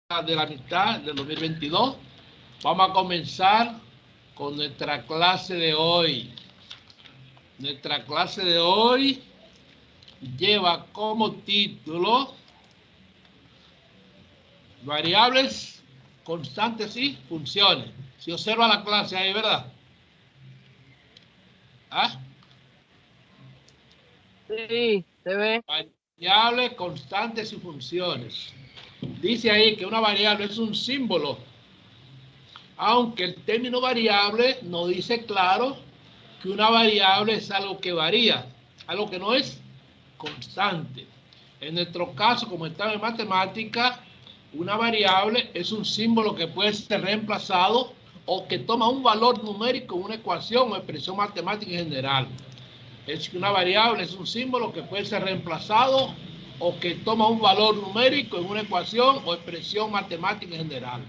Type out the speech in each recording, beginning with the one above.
de la mitad del 2022. Vamos a comenzar con nuestra clase de hoy. Nuestra clase de hoy lleva como título variables, constantes y funciones. Si observa la clase ahí, ¿verdad? ¿Ah? Sí, se ve. Variables, constantes y funciones. Dice ahí que una variable es un símbolo, aunque el término variable no dice claro que una variable es algo que varía, algo que no es constante. En nuestro caso, como estaba en matemática, una variable es un símbolo que puede ser reemplazado o que toma un valor numérico en una ecuación o expresión matemática en general. Es que una variable es un símbolo que puede ser reemplazado o que toma un valor numérico en una ecuación o expresión matemática en general.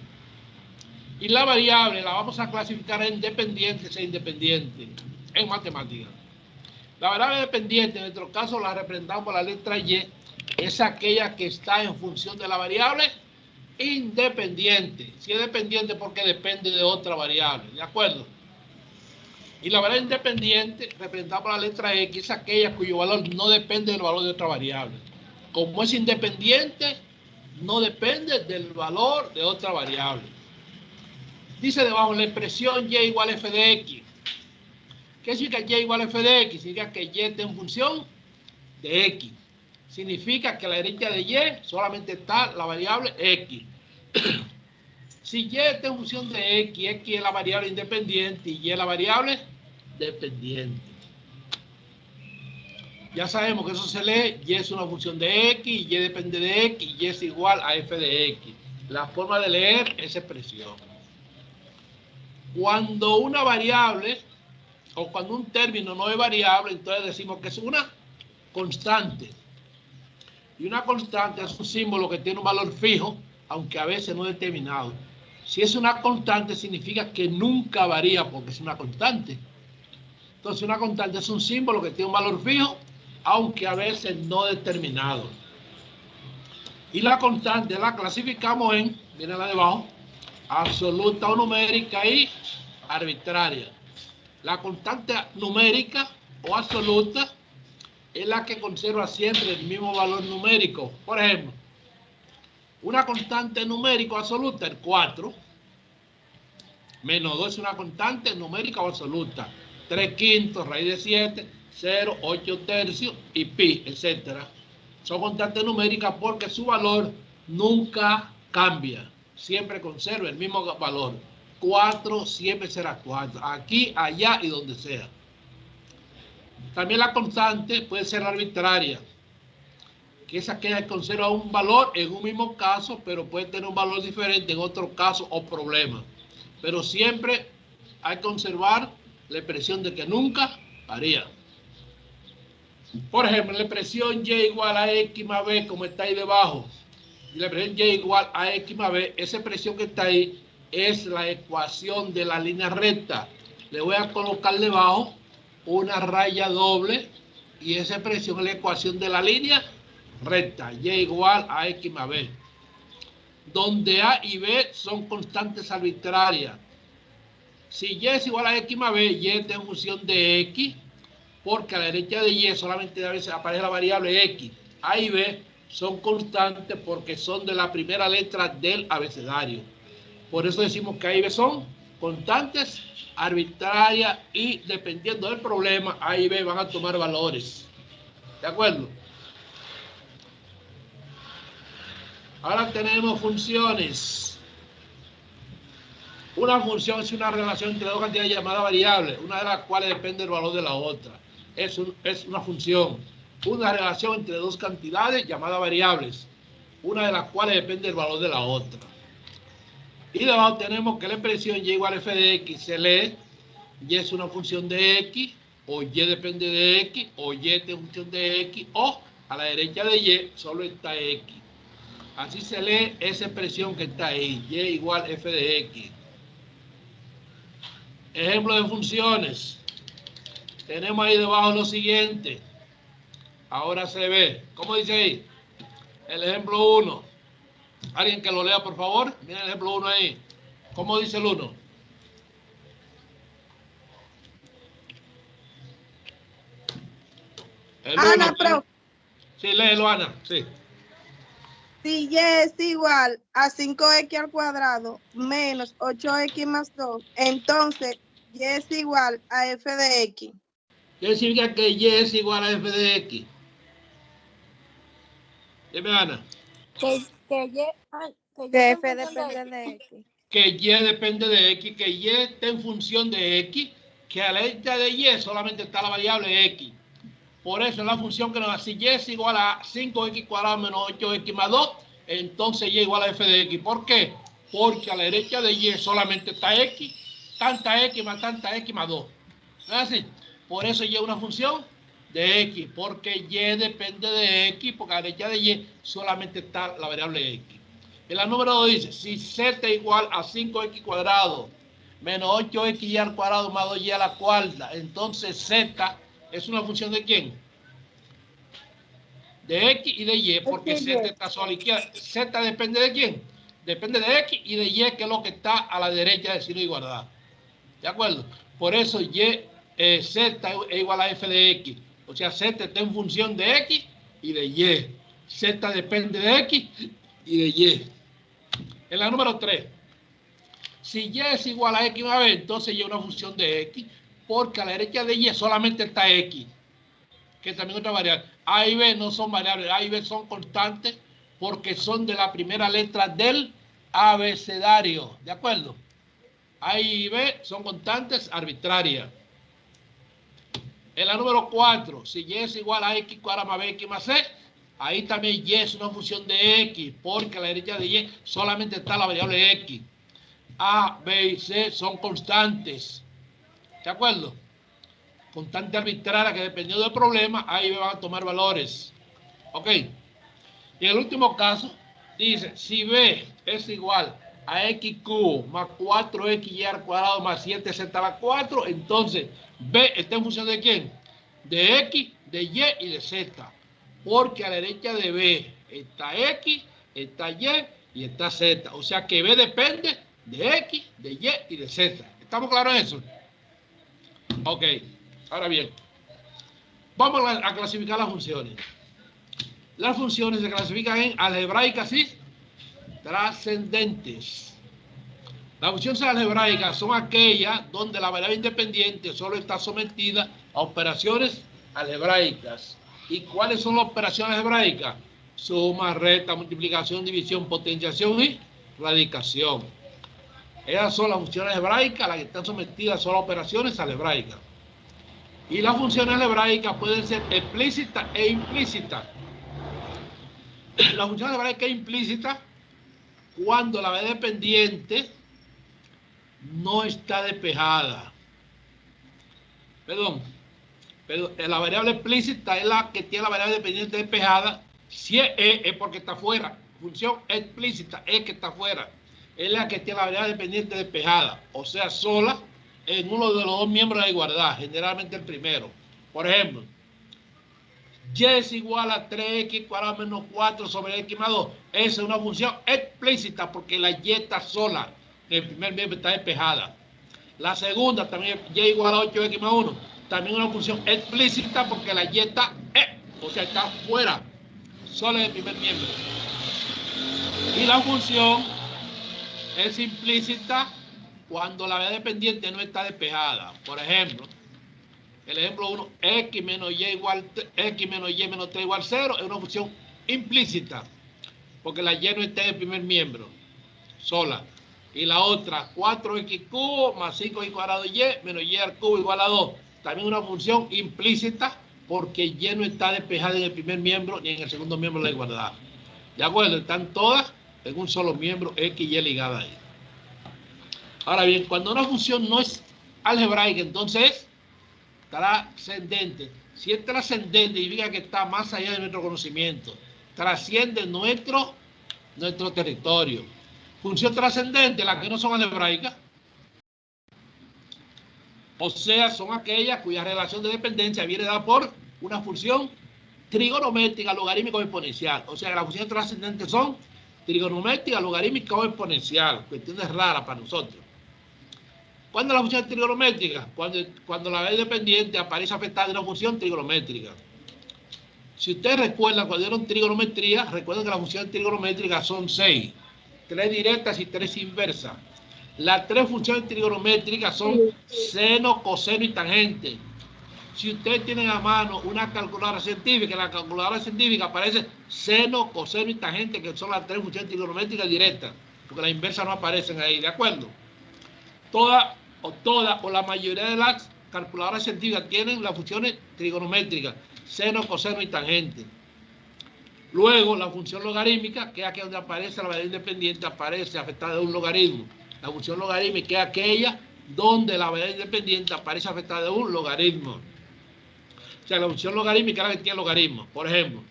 Y la variable la vamos a clasificar en dependientes e independientes en matemática. La variable dependiente, en nuestro caso la representamos por la letra Y, es aquella que está en función de la variable independiente. Si es dependiente porque depende de otra variable, ¿de acuerdo? Y la variable independiente, representada por la letra X, es aquella cuyo valor no depende del valor de otra variable. Como es independiente, no depende del valor de otra variable. Dice debajo la expresión Y igual a f de X. ¿Qué significa Y igual a f de X? Significa que Y está en función de X. Significa que a la derecha de Y solamente está la variable X. Si Y está en función de X, X es la variable independiente y Y es la variable dependiente. Ya sabemos que eso se lee, Y es una función de X, Y depende de X, y Y es igual a f de X. La forma de leer esa expresión. Cuando una variable o cuando un término no es variable, entonces decimos que es una constante. Y una constante es un símbolo que tiene un valor fijo, aunque a veces no determinado. Si es una constante, significa que nunca varía porque es una constante. Entonces, una constante es un símbolo que tiene un valor fijo, aunque a veces no determinado. Y la constante la clasificamos en, viene la de abajo, absoluta o numérica y arbitraria. La constante numérica o absoluta es la que conserva siempre el mismo valor numérico. Por ejemplo, una constante numérica absoluta, el 4, menos 2 es una constante numérica o absoluta. 3 quintos, raíz de 7, 0, 8 tercios y pi, etc. Son constantes numéricas porque su valor nunca cambia. Siempre conserva el mismo valor. 4 siempre será 4. Aquí, allá y donde sea. También la constante puede ser arbitraria, que es aquella que conserva un valor en un mismo caso, pero puede tener un valor diferente en otro caso o problema. Pero siempre hay que conservar la expresión de que nunca varía. Por ejemplo, la expresión Y igual a X más B, como está ahí debajo, y la expresión Y igual a X más B, esa expresión que está ahí es la ecuación de la línea recta. Le voy a colocar debajo una raya doble y esa expresión es la ecuación de la línea recta, Y igual a X más B, donde A y B son constantes arbitrarias. Si Y es igual a X más B, Y está en función de X, porque a la derecha de Y solamente a veces aparece la variable X. A y B son constantes porque son de la primera letra del abecedario. Por eso decimos que A y B son constantes arbitrarias y dependiendo del problema, A y B van a tomar valores. ¿De acuerdo? Ahora tenemos funciones. Una función es una relación entre dos cantidades llamadas variables, una de las cuales depende del valor de la otra. Es una función. Una relación entre dos cantidades llamadas variables, una de las cuales depende del valor de la otra. Y debajo tenemos que la expresión Y igual a f de X se lee, Y es una función de X, o Y depende de X, o Y es función de X, o a la derecha de Y solo está X. Así se lee esa expresión que está ahí, Y igual a f de X. Ejemplo de funciones. Tenemos ahí debajo lo siguiente. Ahora se ve. ¿Cómo dice ahí? El ejemplo 1. Alguien que lo lea, por favor. Miren el ejemplo 1 ahí. ¿Cómo dice el 1? Ana, profe. Sí, léelo, Ana. Sí. Si y es igual a 5x al cuadrado menos 8x más 2, entonces y es igual a f de x. ¿Qué significa que y es igual a f de x? Dime, Ana. Que f depende de x. Que y depende de x, que y está en función de x, que a la derecha de y solamente está la variable x. Por eso es la función que nos da, si y es igual a 5x cuadrado menos 8x más 2, entonces y es igual a f de x. ¿Por qué? Porque a la derecha de y solamente está x, tanta x más 2. ¿No es así? Por eso y es una función de x, porque y depende de x, porque a la derecha de y solamente está la variable x. En la número 2 dice, si z es igual a 5x cuadrado menos 8x al cuadrado más 2y a la cuarta, entonces z es una función de quién? De x y de y, porque z está sola a la izquierda. Z depende de quién? Depende de x y de y, que es lo que está a la derecha del signo de igualdad. ¿De acuerdo? Por eso z es igual a f de x. O sea, z está en función de x y de y. Z depende de x y de y. En la número 3, si y es igual a x más b, entonces y es una función de x, porque a la derecha de y solamente está x, que también es otra variable. A y b no son variables, A y b son constantes, porque son de la primera letra del abecedario. ¿De acuerdo? A y b son constantes arbitrarias. En la número 4, si y es igual a x cuadrado más b, x más c, ahí también y es una función de x, porque a la derecha de y solamente está la variable x. A, b y c son constantes. ¿De acuerdo? Constante arbitraria que dependiendo del problema, A y b van a tomar valores. ¿Ok? Y en el último caso, dice, si b es igual a x cubo más 4xy al cuadrado más 7z a la 4, entonces b está en función de quién? De x, de y y de z. Porque a la derecha de b está x, está y está z. O sea que b depende de x, de y y de z. ¿Estamos claros en eso? Ok. Ahora bien, vamos a clasificar las funciones. Las funciones se clasifican en algebraicas y trascendentes. Las funciones algebraicas son aquellas donde la variable independiente solo está sometida a operaciones algebraicas. ¿Y cuáles son las operaciones algebraicas? Suma, resta, multiplicación, división, potenciación y radicación. Esas son las funciones algebraicas, las que están sometidas solo a operaciones algebraicas. Y las funciones algebraicas pueden ser explícitas e implícitas. La función algebraica es implícita cuando la variable dependiente no está despejada. Perdón, la variable explícita es la que tiene la variable dependiente despejada. Si es E, es porque está fuera. Función explícita es que está fuera. Es la que tiene la variable dependiente despejada, o sea, sola en uno de los dos miembros de la igualdad, generalmente el primero. Por ejemplo, y es igual a 3x cuadrado menos 4 sobre x más 2. Esa es una función explícita porque la y está sola. El primer miembro está despejada. La segunda también, y igual a 8x más 1. También una función explícita porque la y está, o sea, está fuera. Solo en el primer miembro. Y la función es implícita cuando la variable dependiente no está despejada. Por ejemplo, el ejemplo 1, x menos y menos 3 igual 0, es una función implícita, porque la y no está en el primer miembro, sola. Y la otra, 4x cubo más 5x cuadrado y menos y al cubo igual a 2, también una función implícita, porque y no está despejada en el primer miembro ni en el segundo miembro de la igualdad. ¿De acuerdo? Están todas en un solo miembro, x y ligada ahí. Ahora bien, cuando una función no es algebraica, entonces trascendente. Si es trascendente, significa que está más allá de nuestro conocimiento. Trasciende nuestro territorio. Función trascendente, las que no son algebraicas. O sea, son aquellas cuya relación de dependencia viene dada por una función trigonométrica, logarítmica o exponencial. O sea, las funciones trascendentes son trigonométrica, logarítmica o exponencial. Cuestiones raras para nosotros. ¿Cuándo la función es trigonométrica? Cuando la variable independiente aparece afectada de una función trigonométrica. Si ustedes recuerdan, cuando dieron trigonometría, recuerden que las funciones trigonométricas son 6. 3 directas y 3 inversas. Las 3 funciones trigonométricas son seno, coseno y tangente. Si ustedes tienen a mano una calculadora científica, en la calculadora científica aparece seno, coseno y tangente, que son las 3 funciones trigonométricas directas, porque las inversas no aparecen ahí, ¿de acuerdo? Toda o la mayoría de las calculadoras científicas tienen las funciones trigonométricas, seno, coseno y tangente. Luego, la función logarítmica, que es aquí donde aparece la variable independiente, aparece afectada de un logaritmo. La función logarítmica es aquella donde la variable independiente aparece afectada de un logaritmo. O sea, la función logarítmica es la que tiene logaritmo. Por ejemplo,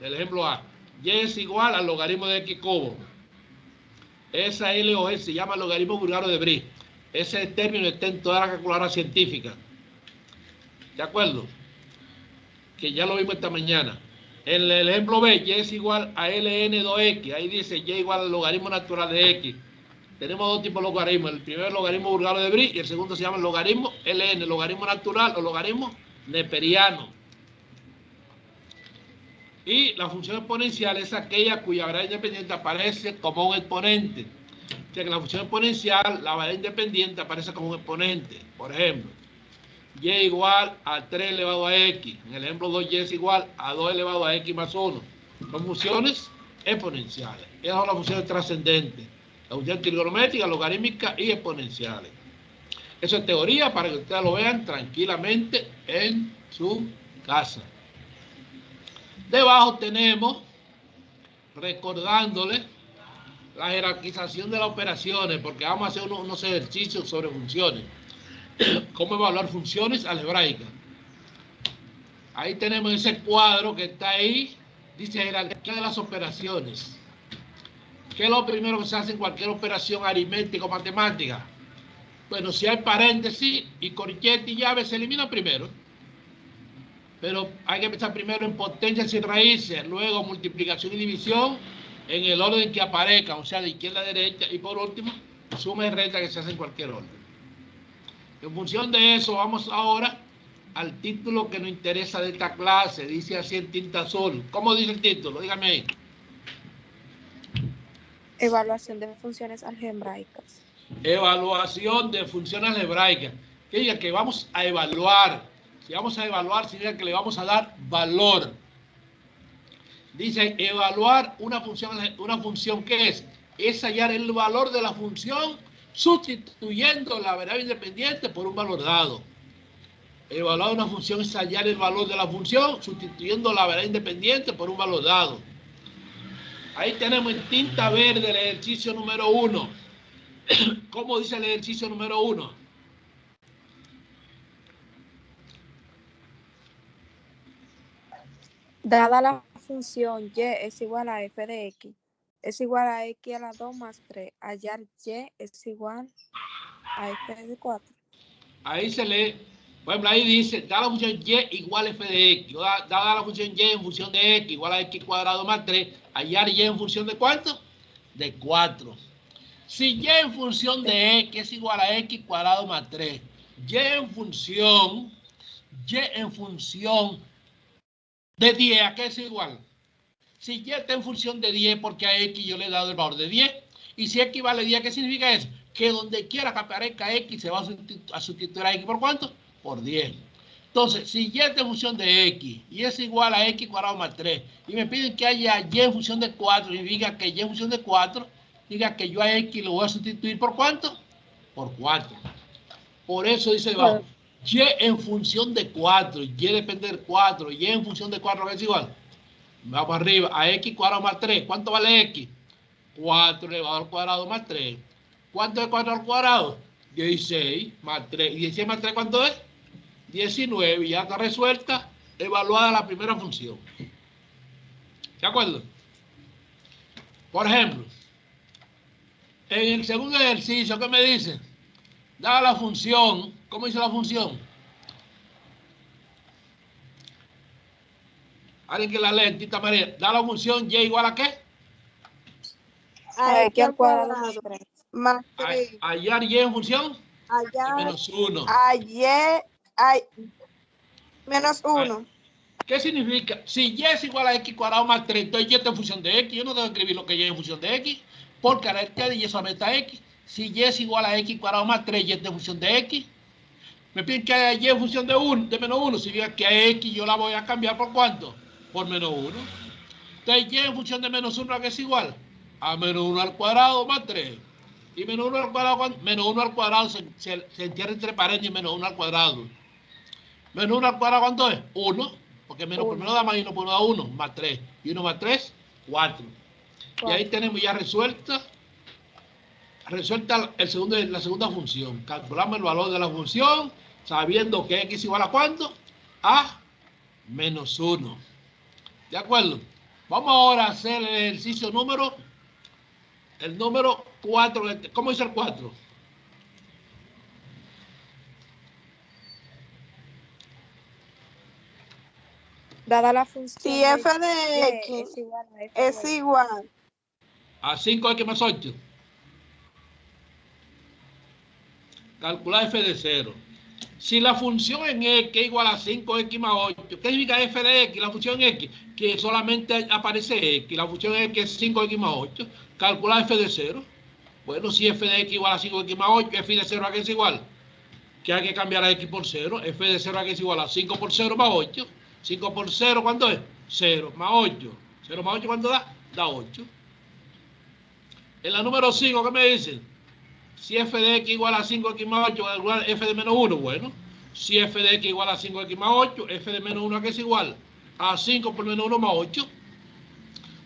el ejemplo A, y es igual al logaritmo de x cubo. Esa L o S se llama logaritmo búlgaro de Brie. Ese término está en toda la calculadora científica. ¿De acuerdo? Que ya lo vimos esta mañana. En el ejemplo B, y es igual a ln2x. Ahí dice y igual al logaritmo natural de x. Tenemos dos tipos de logaritmos. El primero es el logaritmo búlgaro de Brie y el segundo se llama el logaritmo ln, logaritmo natural o logaritmo neperiano. Y la función exponencial es aquella cuya variable independiente aparece como un exponente. O sea que la función exponencial, la variable independiente aparece como un exponente. Por ejemplo, y igual a 3 elevado a x. En el ejemplo 2, y es igual a 2 elevado a x más 1. Son funciones exponenciales. Esas son las funciones trascendentes. La función trigonométrica, logarítmica y exponenciales. Eso es teoría para que ustedes lo vean tranquilamente en su casa. Debajo tenemos, recordándole, la jerarquización de las operaciones, porque vamos a hacer unos ejercicios sobre funciones. ¿Cómo evaluar funciones algebraicas? Ahí tenemos ese cuadro que está ahí, dice jerarquía de las operaciones. ¿Qué es lo primero que se hace en cualquier operación aritmética o matemática? Bueno, si hay paréntesis y corchete y llave, se elimina primero. Pero hay que empezar primero en potencias y raíces, luego multiplicación y división en el orden que aparezca, o sea, de izquierda a derecha, y por último, suma y resta que se hace en cualquier orden. En función de eso, vamos ahora al título que nos interesa de esta clase. Dice así en tinta azul. ¿Cómo dice el título? Dígame ahí. Evaluación de funciones algebraicas. Evaluación de funciones algebraicas. Que diga que vamos a evaluar. Si vamos a evaluar, significa que le vamos a dar valor. Dice evaluar una función, ¿qué es? Es hallar el valor de la función sustituyendo la variable independiente por un valor dado. Evaluar una función es hallar el valor de la función sustituyendo la variable independiente por un valor dado. Ahí tenemos en tinta verde el ejercicio número 1. ¿Cómo dice el ejercicio número 1? Dada la función y es igual a f de x, es igual a x a la 2 más 3, hallar y es igual a f de 4. Ahí se lee, por ejemplo, ahí dice, dada la función y igual a f de x, dada la función y en función de x igual a x cuadrado más 3, hallar y en función de ¿cuánto? De 4. Si y en función de x es igual a x cuadrado más 3, y en función de 10, ¿a qué es igual? Si y está en función de 10, porque a x yo le he dado el valor de 10, y si x vale 10, ¿qué significa eso? Que donde quiera que aparezca x, se va a sustituir a x por ¿cuánto? Por 10. Entonces, si y está en función de x, y es igual a x cuadrado más 3, y me piden que haya y en función de 4, significa que y en función de 4, diga que yo a x lo voy a sustituir por ¿cuánto? Por 4. Por eso dice debajo, y en función de 4, y depende del 4, y en función de 4, ¿qué es igual? Vamos arriba, a x cuadrado más 3. ¿Cuánto vale x? 4 elevado al cuadrado más 3. ¿Cuánto es 4 al cuadrado? 16 más 3. ¿Y 16 más 3 cuánto es? 19. Y ya está resuelta, evaluada la primera función. ¿De acuerdo? Por ejemplo, en el segundo ejercicio, ¿qué me dice? Dada la función, ¿cómo dice la función? Alguien que la lee en tinta amarilla. Dada la función y igual a ¿qué? a X X al al cuadrado más cuadrado 3. más 3 Hallar y en función de hallar -1. a Y menos 1. ¿Qué significa? Si y es igual a x cuadrado más 3, entonces y está en función de x. Yo no debo escribir lo que y es en función de x, por carácter de y solamente a x. Si y es igual a x cuadrado más 3, y está en función de x. Me piden que haya y en función de menos 1. Significa que a x yo la voy a cambiar por ¿cuánto? Por menos 1. Entonces y en función de menos 1, ¿a qué es igual? A menos 1 al cuadrado más 3. Y menos 1 al cuadrado, menos 1 al cuadrado se entierra entre paréntesis menos 1 al cuadrado. Menos 1 al cuadrado, ¿cuánto es? 1. Porque menos por menos da más 1 por 1 da 1, más 3. Y 1 más 3, 4. Y ahí tenemos ya resuelta la segunda función. Calculamos el valor de la función sabiendo que x igual a ¿cuánto? A menos 1. ¿De acuerdo? Vamos ahora a hacer el ejercicio número 4. ¿Cómo dice el 4? Dada la función Si f de y X es igual a f es de y. igual A 5x más 8. Calcular f de 0. Si la función en x es igual a 5x más 8, ¿qué significa f de x? La función en x, que solamente aparece x. La función en x es 5x más 8. Calcular f de 0. Bueno, si f de x igual a 5x más 8, f de 0 a qué es igual. Que hay que cambiar a x por 0. F de 0 a qué es igual a 5 por 0 más 8. 5 por 0, ¿cuánto es? 0 más 8. 0 más 8, ¿cuánto da? Da 8. En la número 5, ¿qué me dicen? Si f de x igual a 5x más 8, calcular f de menos 1. Bueno, si f de x igual a 5x más 8, f de menos 1 ¿a qué es igual? A 5 por menos 1 más 8.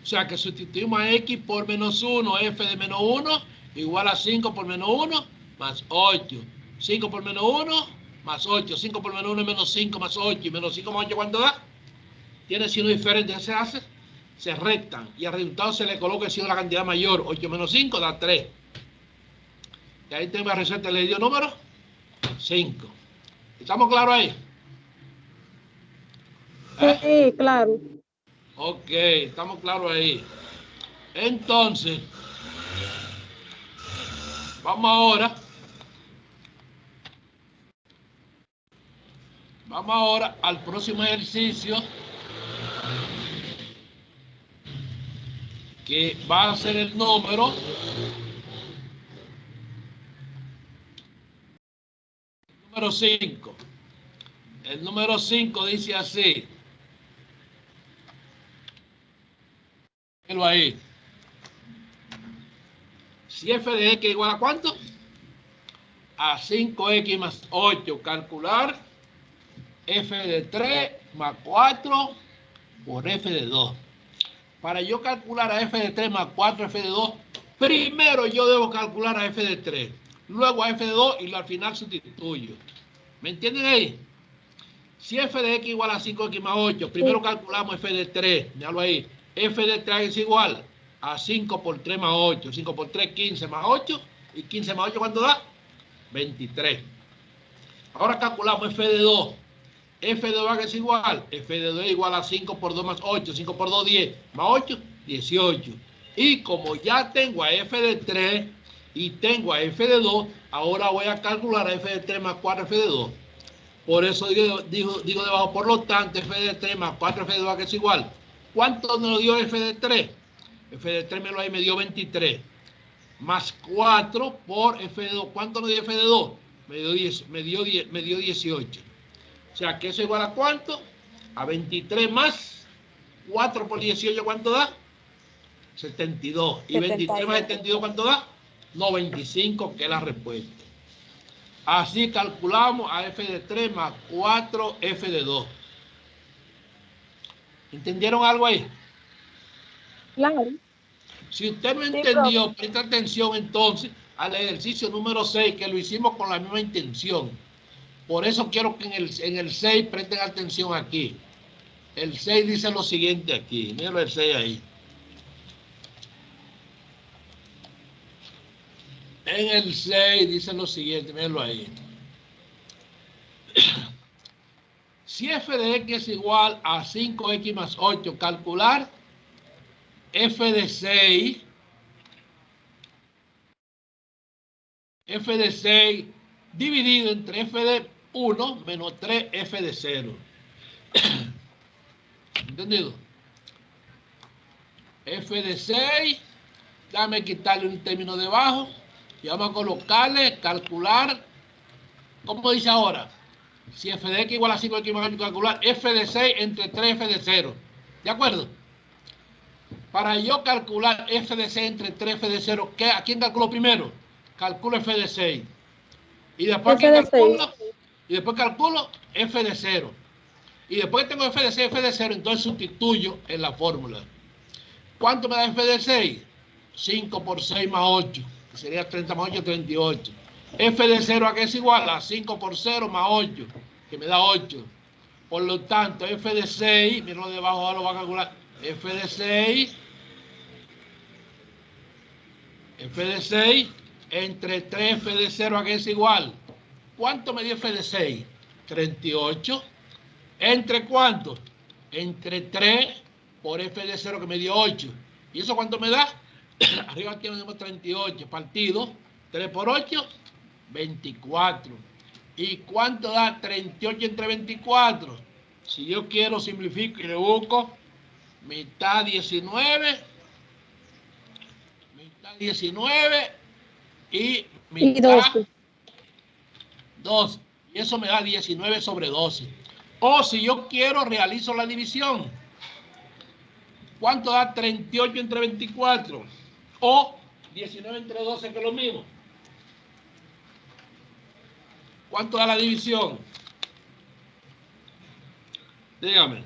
O sea que sustituimos a x por menos 1, f de menos 1 igual a 5 por menos 1 más 8. 5 por menos 1 más 8. 5 por menos 1 es menos 5 más 8. Y menos 5 más 8, ¿cuánto da? Tiene signo diferente, ¿qué se hace? Se restan y al resultado se le coloca el signo de la cantidad mayor. 8 menos 5 da 3. Y ahí tengo la receta, le dio número 5. ¿Estamos claros ahí? Sí, claro. Ok, estamos claros ahí. Entonces, vamos ahora al próximo ejercicio, que va a ser el número 5. El número 5 dice así. Ahí. Si f de x igual a ¿cuánto? A 5x más 8. Calcular f de 3 más 4 por f de 2. Para yo calcular a f de 3 más 4 f de 2, primero yo debo calcular a f de 3, luego a f de 2 y al final sustituyo. ¿Me entienden ahí? Si f de x igual a 5x más 8, primero calculamos f de 3, míralo ahí. F de 3 es igual a 5 por 3 más 8. 5 por 3, 15 más 8. ¿Y 15 más 8 cuánto da? 23. Ahora calculamos f de 2. F de 2 es igual. F de 2 es igual a 5 por 2 más 8. 5 por 2, 10. Más 8, 18. Y como ya tengo a f de 3 y tengo a f de 2, ahora voy a calcular a f de 3 más 4 f de 2. Por eso digo debajo, por lo tanto, f de 3 más 4 f de 2 que es igual. ¿Cuánto nos dio f de 3? F de 3 me dio 23. Más 4 por f de 2. ¿Cuánto nos dio f de 2? Me dio 18. O sea, que eso igual a ¿cuánto? A 23 más 4 por 18, ¿cuánto da? 72. Y 23 más 72, ¿cuánto da? 95, que es la respuesta. Así calculamos a f de 3 más 4 f de 2. ¿Entendieron algo ahí? Claro. Si usted no Sí, entendió, presta atención entonces al ejercicio número 6, que lo hicimos con la misma intención. Por eso quiero que en el 6 presten atención aquí. El 6 dice lo siguiente aquí. Mírenlo el 6 ahí. En el 6 dice lo siguiente, mírenlo ahí. Si f de x es igual a 5x más 8, calcular f de 6 f de 6 dividido entre f de 1 menos 3 f de 0. ¿Entendido? F de 6, déjame quitarle un término debajo y vamos a colocarle, calcular, ¿cómo dice ahora? Si f de x igual a 5x más 8, calcular f de 6 entre 3f de 0. ¿De acuerdo? Para yo calcular f de 6 entre 3f de 0, ¿a quién calculo primero? Calculo f de 6. Y después, F de 6. después calculo f de 0. Y después que tengo f de 6, f de 0, entonces sustituyo en la fórmula. ¿Cuánto me da f de 6? 5 por 6 más 8, que sería 30 más 8, 38. F de 0 ¿a qué es igual? A 5 por 0 más 8, que me da 8. Por lo tanto, f de 6, mira lo de abajo, ahora lo va a calcular. F de 6 entre 3f de 0 ¿a qué es igual? ¿Cuánto me dio f de 6? 38. ¿Entre cuánto? Entre 3 por f de 0 que me dio 8. ¿Y eso cuánto me da? Arriba aquí tenemos 38 partido 3 por 8, 24. ¿Y cuánto da 38 entre 24? Si yo quiero simplifico y le busco mitad 19 y mitad 12. Y eso me da 19 sobre 12. O si yo quiero, realizo la división. ¿Cuánto da 38 entre 24? O 19 entre 12, que es lo mismo. ¿Cuánto da la división? Dígame.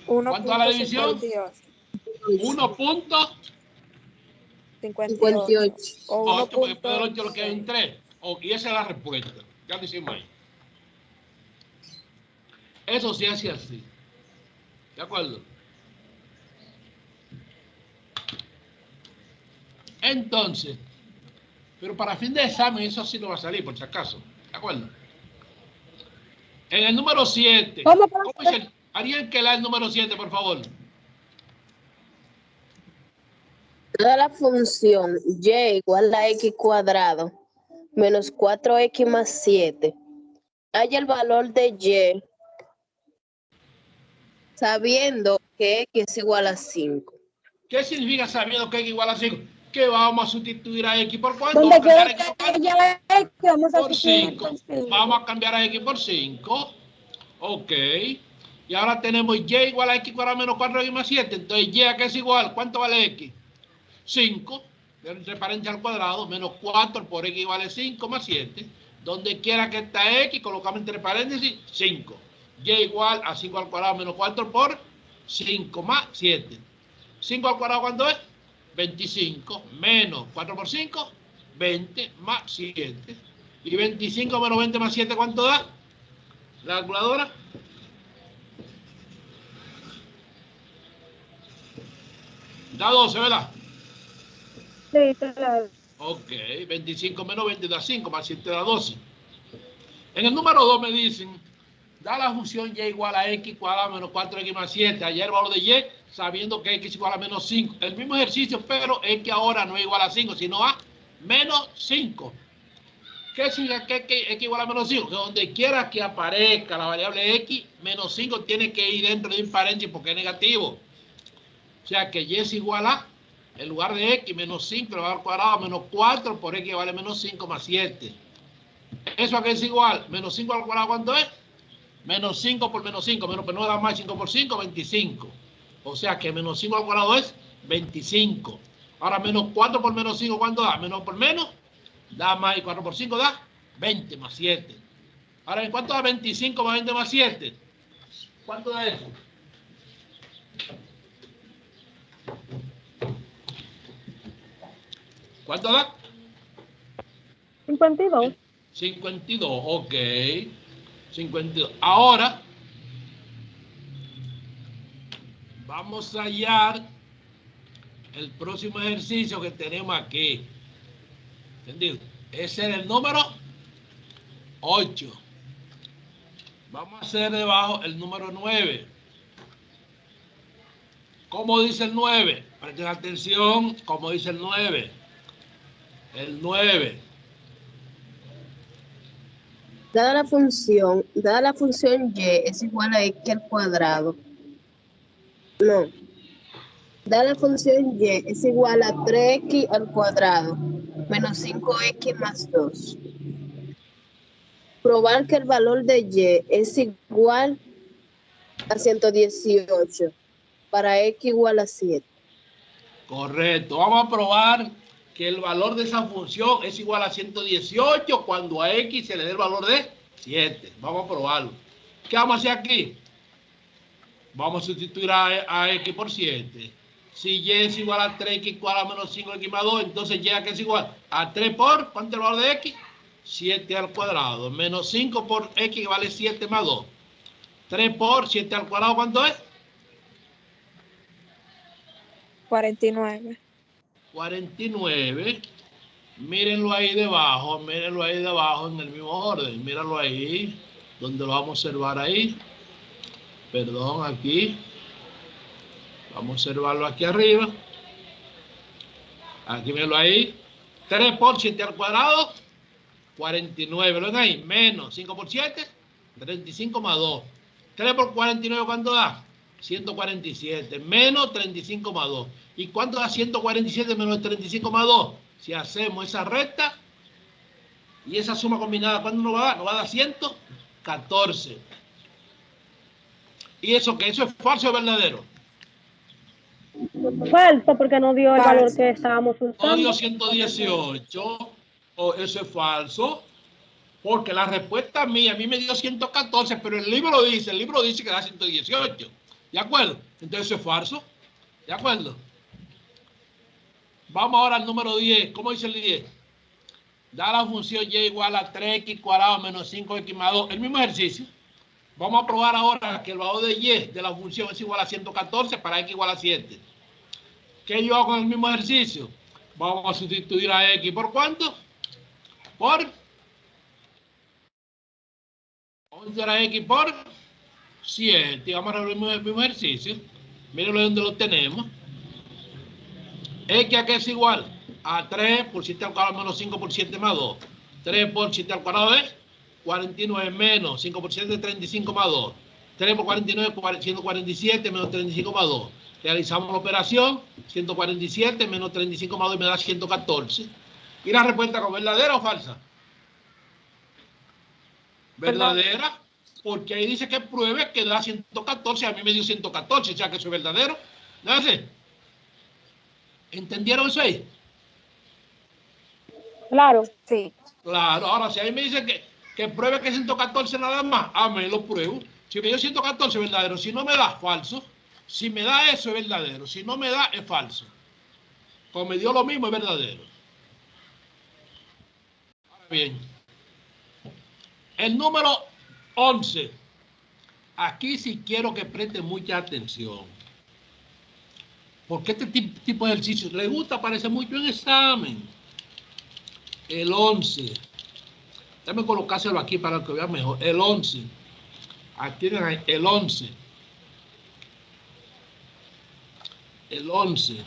¿Cuánto da la división? 1.58 o 8, porque después del 8 lo 1.6. que hay en 3. Y esa es la respuesta. Ya lo hicimos ahí. Eso sí hace así. ¿De acuerdo? Entonces, pero para fin de examen eso sí no va a salir, por si acaso. ¿De acuerdo? En el número 7. ¿Cómo es el? ¿Alguien que lea el número 7, por favor? Toda la función y igual a x cuadrado menos 4x más 7. Haya el valor de y sabiendo que x es igual a 5. ¿Qué significa sabiendo que x igual a 5? Que vamos a sustituir a x por cuánto. Donde Vamos a quiera cambiar a x que haya x, vamos a por sustituir 5. por 5. Vamos a cambiar a x por 5. Ok. Y ahora tenemos y igual a x cuadrado menos 4x más 7. Entonces y a qué es igual. ¿Cuánto vale x? 5. Entre paréntesis al cuadrado menos 4 por x vale 5 más 7. Donde quiera que está x, colocamos entre paréntesis 5. Y igual a 5 al cuadrado menos 4 por 5 más 7. 5 al cuadrado, ¿cuánto es? 25 menos 4 por 5, 20 más 7. Y 25 menos 20 más 7, ¿cuánto da? ¿La calculadora? Da 12, ¿verdad? Sí, claro. Ok, 25 menos 20 da 5, más 7 da 12. En el número 2 me dicen, da la función y igual a x cuadrado menos 4x más 7. Ayer el valor de y, sabiendo que x igual a menos 5. El mismo ejercicio, pero x ahora no es igual a 5, sino a menos 5. ¿Qué significa que x igual a menos 5? Que donde quiera que aparezca la variable x, menos 5 tiene que ir dentro de un paréntesis porque es negativo. O sea que y es igual a, en lugar de x, menos 5, le va a dar cuadrado menos 4 por x vale menos 5 más 7. ¿Eso a qué es igual? Menos 5 al cuadrado, ¿cuánto es? Menos 5 por menos 5, menos no da más 5 por 5, 25. O sea que menos 5 al cuadrado es 25. Ahora menos 4 por menos 5, ¿cuánto da? Menos por menos, da más, y 4 por 5 da 20 más 7. Ahora, ¿en cuánto da 25 más 20 más 7? ¿Cuánto da eso? ¿Cuánto da? 52. 52, ok. 52. Ahora, vamos a hallar el próximo ejercicio que tenemos aquí. ¿Entendido? Ese es el número 8. Vamos a hacer debajo el número 9. ¿Cómo dice el 9? Presten atención, ¿cómo dice el 9? El 9. Dada la función y es igual a x al cuadrado. No. Dada la función y es igual a 3x al cuadrado menos 5x más 2. Probar que el valor de y es igual a 118 para x igual a 7. Correcto. Vamos a probar que el valor de esa función es igual a 118 cuando a x se le dé el valor de 7. Vamos a probarlo. ¿Qué vamos a hacer aquí? Vamos a sustituir a x por 7. Si y es igual a 3x cuadrado menos 5x más 2, entonces y que es igual a 3 por, ¿cuánto es el valor de x? 7 al cuadrado. Menos 5 por x que vale 7 más 2. 3 por 7 al cuadrado, ¿cuánto es? 49. 49. Mírenlo ahí debajo en el mismo orden. Míralo ahí, donde lo vamos a observar ahí. Perdón, aquí. Vamos a observarlo aquí arriba. Aquí mírenlo ahí. 3 por 7 al cuadrado, 49. ¿Lo ven ahí? Menos 5 por 7, 35 más 2. 3 por 49, ¿cuánto da? 147. Menos 35 más 2. ¿Y cuánto da 147 menos 35 más 2? Si hacemos esa recta y esa suma combinada, ¿cuánto nos va a dar? Nos va a dar 114. ¿Y eso qué? ¿Eso es falso o verdadero? Falso, porque no dio el valor Falso. que estábamos No usando. dio 118. O eso es falso. Porque la respuesta mía, a mí me dio 114, pero el libro dice que da 118. ¿De acuerdo? Entonces eso es falso. ¿De acuerdo? Vamos ahora al número 10. ¿Cómo dice el 10? Da la función y igual a 3x cuadrado menos 5x más 2. El mismo ejercicio. Vamos a probar ahora que el valor de y de la función es igual a 114 para x igual a 7. ¿Qué yo hago con el mismo ejercicio? Vamos a sustituir a x por ¿cuánto? Por... Vamos a sustituir a x por 7. Y vamos a resolver el mismo ejercicio. Mírenlo donde lo tenemos. X a qué es igual a 3 por 7 al cuadrado menos 5 por 7 más 2. 3 por 7 al cuadrado es 49 menos 5 por 7 es 35 más 2. 3 por 49 es 147 menos 35 más 2. Realizamos la operación. 147 menos 35 más 2 me da 114. ¿Y la respuesta con verdadera o falsa? ¿Verdadera? Porque ahí dice que pruebe que da 114. A mí me dio 114, o sea que eso es verdadero. ¿No es así? ¿Entendieron eso ahí? Claro. Sí. Claro, ahora si ahí me dice que pruebe que es 114 nada más, me lo pruebo. Si me dio 114 es verdadero, si no me da, falso. Si me da eso es verdadero, si no me da es falso. Como me dio lo mismo es verdadero. Ahora bien, el número 11. Aquí sí quiero que presten mucha atención. Porque este tipo de ejercicio le gusta, aparece mucho en examen. El 11. Déjame colocárselo aquí para que vean mejor. El 11. Aquí tienen ahí, el 11. El 11.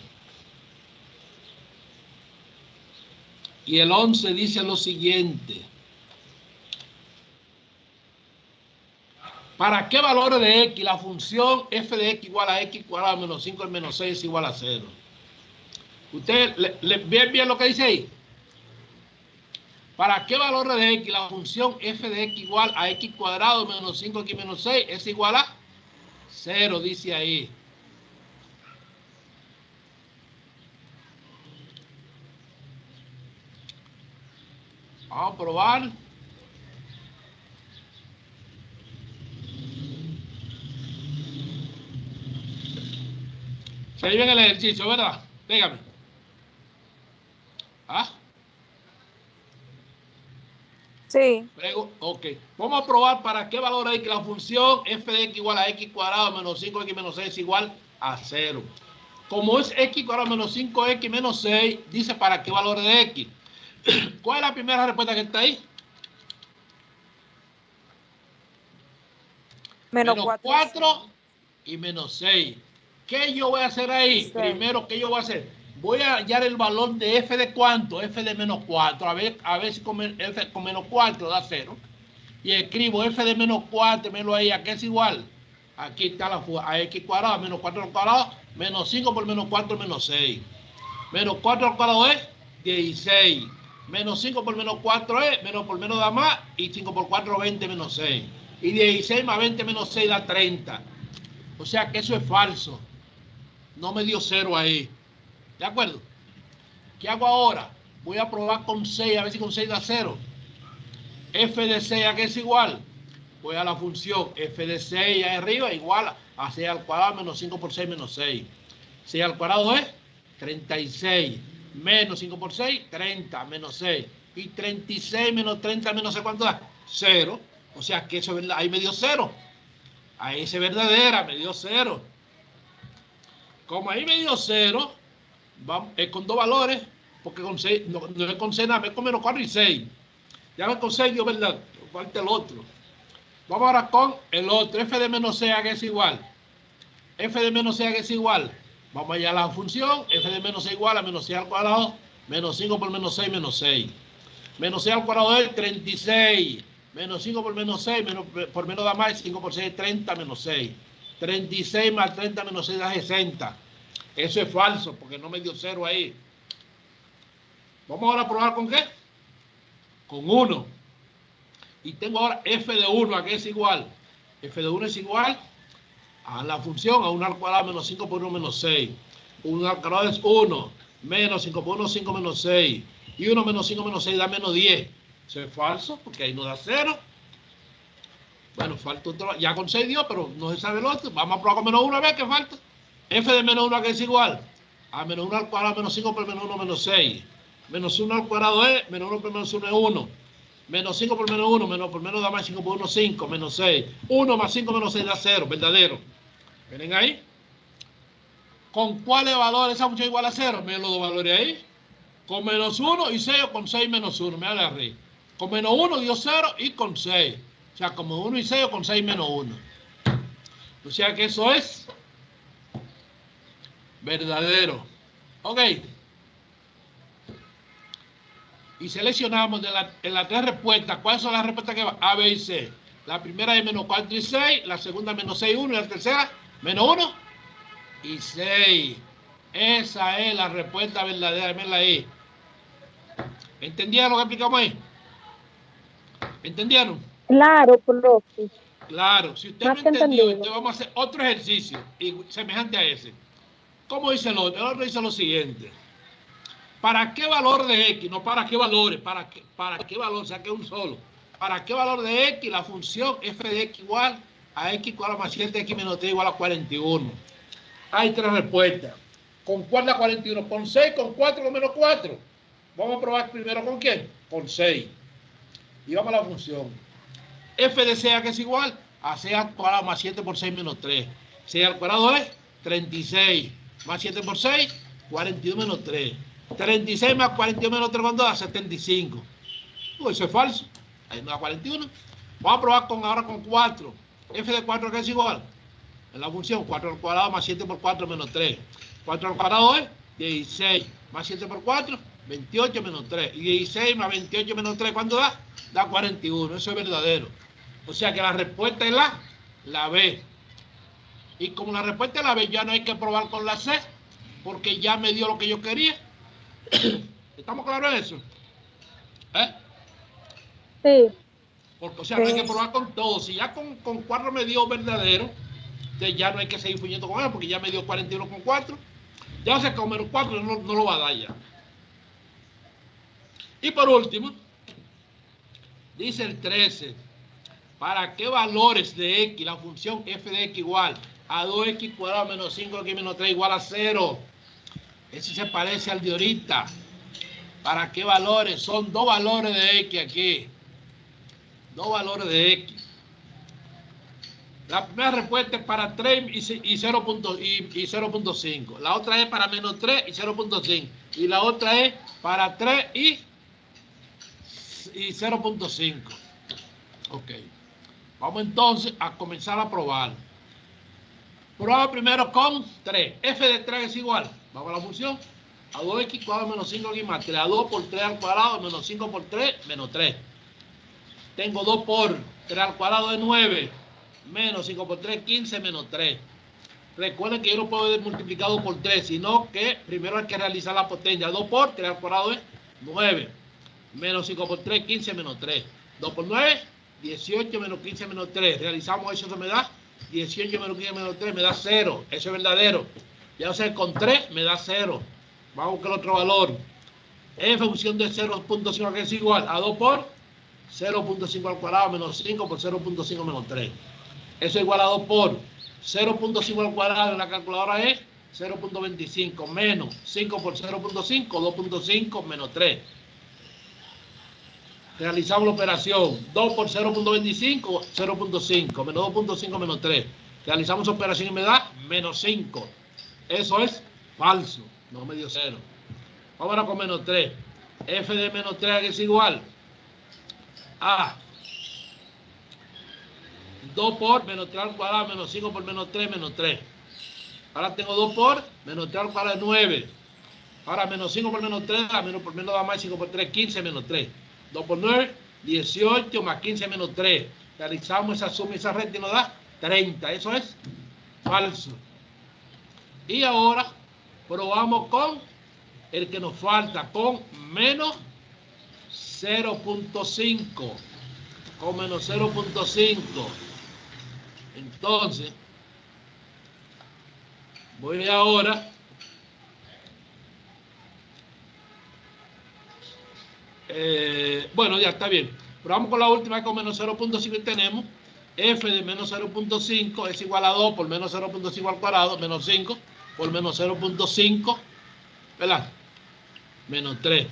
Y el 11 dice lo siguiente. ¿Para qué valores de x la función f de x igual a x cuadrado menos 5 al menos 6 es igual a 0? ¿Ustedes ven bien lo que dice ahí? ¿Para qué valores de x la función f de x igual a x cuadrado menos 5x menos 6 es igual a 0? Dice ahí. Vamos a probar. Se vive en el ejercicio, ¿verdad? Dígame. ¿Ah? Sí. Ok. Vamos a probar para qué valor hay que la función f de x igual a x cuadrado menos 5x menos 6 es igual a 0. Como es x cuadrado menos 5x menos 6, dice para qué valor de x. ¿Cuál es la primera respuesta que está ahí? Menos Menos 4. 4 y menos 6. ¿Qué yo voy a hacer ahí? Sí. Primero, ¿qué yo voy a hacer? Voy a hallar el valor de f de cuánto, f de menos 4, a ver si con f con menos 4 da 0. Y escribo f de menos 4, menos ahí, ¿a qué es igual? Aquí está la fuga, a x cuadrado, menos 4 al cuadrado, menos 5 por menos 4, menos 6. Menos 4 al cuadrado es 16. Menos 5 por menos 4 es, menos por menos da más, y 5 por 4, 20 menos 6. Y 16 más 20 menos 6 da 30. O sea que eso es falso. No me dio 0 ahí. ¿De acuerdo? ¿Qué hago ahora? Voy a probar con 6, a ver si con 6 da 0. F de 6 a qué es igual. Voy a la función f de 6 ahí arriba igual a 6 al cuadrado menos 5 por 6 menos 6. 6 al cuadrado es 36 menos 5 por 6, 30 menos 6. Y 36 menos 30 menos 6, ¿cuánto da? 0. O sea que eso es verdad. Ahí me dio 0. Ahí es verdadera, me dio 0. Como ahí me dio 0, vamos, es con dos valores, porque con 6, no es con 6 nada, es con menos 4 y 6. Ya ves con 6 dio verdad, falta el otro. Vamos ahora con el otro, f de menos 6 a que es igual. F de menos 6 a que es igual. Vamos allá a la función, f de menos 6 igual a menos 6 al cuadrado, menos 5 por menos 6, menos 6. Menos 6 al cuadrado es 36. Menos 5 por menos 6, por menos da más, 5 por 6 es 30 menos 6. 36 más 30 menos 6 da 60. Eso es falso, porque no me dio 0 ahí. Vamos ahora a probar con qué. Con 1. Y tengo ahora f de 1, ¿a qué es igual? F de 1 es igual a la función, a 1 al cuadrado menos 5 por 1 menos 6. 1 al cuadrado es 1, menos 5 por 1, 5 menos 6. Y 1 menos 5 menos 6 da menos 10. Eso es falso, porque ahí no da 0. Bueno, falta otro, ya con 6 dio, pero no se sabe el otro. Vamos a probar con menos 1 a ver qué falta. F de menos 1 a qué es igual a menos 1 al cuadrado menos 5 por menos 1 menos 6. Menos 1 al cuadrado es, menos 1 por menos 1 es 1. Menos 5 por menos 1, menos por menos da más 5 por 1, 5, menos 6. 1 más 5 menos 6 da 0, verdadero. ¿Miren ahí? ¿Con cuáles valores esa función igual a 0? Miren los dos valores ahí. Con menos 1 y 6 o con 6 menos 1. Mira la arriba. Con menos 1 dio 0 y con 6. O sea, con 1 y 6 o con 6 menos 1. O sea que eso es verdadero. Ok. Y seleccionamos en las tres respuestas. ¿Cuáles son las respuestas que van? A, B y C. La primera es menos 4 y 6. La segunda menos 6 y 1. Y la tercera menos 1 y 6. Esa es la respuesta verdadera. Mírenla ahí. ¿Entendieron lo que explicamos ahí? ¿Entendieron? Claro, profe. Claro. Si usted Más no que entendió, entendido. entonces vamos a hacer otro ejercicio semejante a ese. ¿Cómo dice el otro? El otro dice lo siguiente. ¿Para qué valor de X? No para qué valores. ¿Para qué valor? Saqué un solo. ¿Para qué valor de X? La función f de X igual a X igual a más 7X menos 3 igual a 41. Hay tres respuestas. ¿Con cuál da 41? ¿Con 6, con 4, con menos 4? Vamos a probar primero con quién. Con 6. Y vamos a la función. F de 6 a que es igual a 6 al cuadrado más 7 por 6 menos 3. 6 al cuadrado es 36. Más 7 por 6, 42 menos 3. 36 más 42 menos 3, ¿cuánto da? 75. Pues eso es falso. Ahí no da 41. Vamos a probar ahora con 4. F de 4 que es igual. En la función 4 al cuadrado más 7 por 4 menos 3. 4 al cuadrado es 16. Más 7 por 4, 28 menos 3. Y 16 más 28 menos 3, ¿cuánto da? Da 41. Eso es verdadero. O sea que la respuesta es la B. Y como la respuesta es la B, ya no hay que probar con la C, porque ya me dio lo que yo quería. ¿Estamos claros en eso? Sí. Porque, o sea, no hay que probar con todo. Si ya con 4 me dio verdadero, entonces ya no hay que seguir fuyendo con él, porque ya me dio 41 con 4. Ya sé que con menos 4 no lo va a dar ya. Y por último, dice el 13. ¿Para qué valores de X la función f de X igual a 2X cuadrado menos 5X menos 3 igual a 0? Ese se parece al de ahorita. ¿Para qué valores? Son dos valores de X aquí. Dos valores de X. La primera respuesta es para 3 y 0.5. La otra es para menos 3 y 0.5. Y la otra es para 3 y 0.5. Ok. Vamos entonces a comenzar a probar. Probamos primero con 3. F de 3 es igual. Vamos a la función. A 2x cuadrado menos 5x más 3. A 2 por 3 al cuadrado menos 5 por 3 menos 3. Tengo 2 por 3 al cuadrado de 9. Menos 5 por 3, 15 menos 3. Recuerden que yo no puedo multiplicar 2 por 3, sino que primero hay que realizar la potencia. 2 por 3 al cuadrado es 9. Menos 5 por 3, 15 menos 3. 2 por 9, 18 menos 15 menos 3. Realizamos eso, eso me da 18 menos 15 menos 3, me da 0. Eso es verdadero. Ya sé, con 3 me da 0. Vamos a buscar otro valor. En función de 0.5 que es igual a 2 por 0.5 al cuadrado menos 5 por 0.5 menos 3. Eso es igual a 2 por 0.5 al cuadrado en la calculadora es 0.25 menos 5 por 0.5, 2.5 menos 3. Realizamos la operación 2 por 0.25, 0.5 menos 2.5 menos 3. Realizamos la operación y me da menos 5. Eso es falso, no me dio 0. Vamos ahora con menos 3. F de menos 3 es igual a 2 por menos 3 al cuadrado menos 5 por menos 3 menos 3. Ahora tengo 2 por menos 3 al cuadrado de 9. Ahora menos 5 por menos 3 da menos por menos da más 5 por 3, 15 menos 3. 2 por 9, 18 más 15 menos 3. Realizamos esa suma y esa recta y nos da 30. Eso es falso. Y ahora probamos con el que nos falta, con menos 0.5. Con menos 0.5. Entonces, voy ahora bueno, ya está bien. Pero vamos con la última, con menos 0.5 y tenemos f de menos 0.5 es igual a 2 por menos 0.5 al cuadrado, menos 5 por menos 0.5, ¿verdad? Menos 3.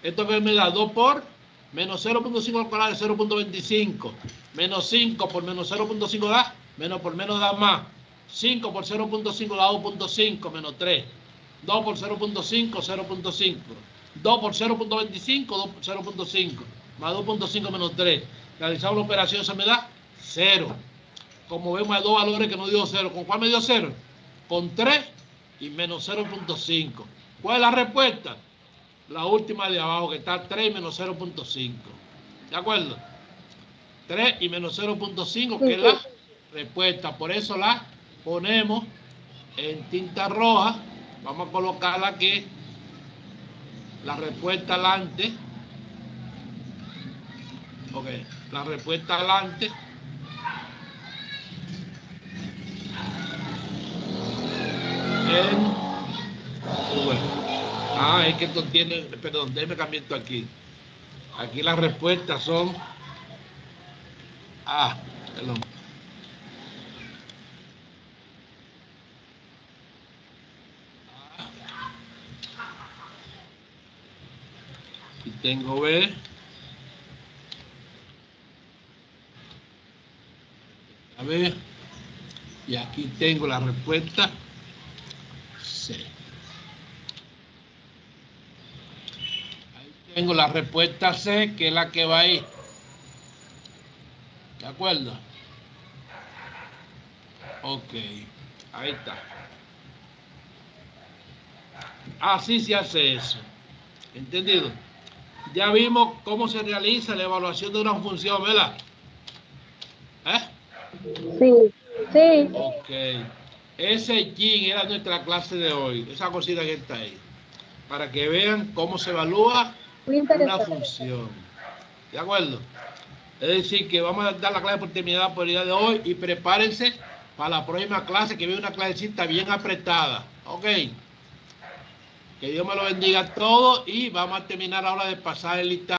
Esto que me da 2 por menos 0.5 al cuadrado es 0.25. Menos 5 por menos 0.5 da, menos por menos da más. 5 por 0.5 da 2.5 menos 3. 2 por 0.5, 0.5. 2 por 0.25, 2 por 0.5. Más 2.5 menos 3. Realizamos la operación, se me da 0. Como vemos, hay dos valores que no dio 0. ¿Con cuál me dio 0? Con 3 y menos 0.5. ¿Cuál es la respuesta? La última de abajo, que está 3 y menos 0.5. ¿De acuerdo? 3 y menos 0.5, que es la respuesta. Por eso la ponemos en tinta roja. Vamos a colocarla aquí. La respuesta adelante. Ok, la respuesta adelante. Es que esto tiene, perdón, déjeme cambiar esto aquí. Aquí las respuestas son perdón. Y tengo B. A ver. Y aquí tengo la respuesta C. Ahí tengo la respuesta C, que es la que va ahí. ¿De acuerdo? Ok. Ahí está. Así se hace eso. ¿Entendido? Ya vimos cómo se realiza la evaluación de una función, ¿verdad? Sí, sí. Ok. Ese Jin era nuestra clase de hoy. Esa cosita que está ahí. Para que vean cómo se evalúa una función. ¿De acuerdo? Es decir, que vamos a dar la clase por terminada por el día de hoy y prepárense para la próxima clase, que viene una clasecita bien apretada. Ok. Que Dios me lo bendiga a todos y vamos a terminar ahora de pasar el listado.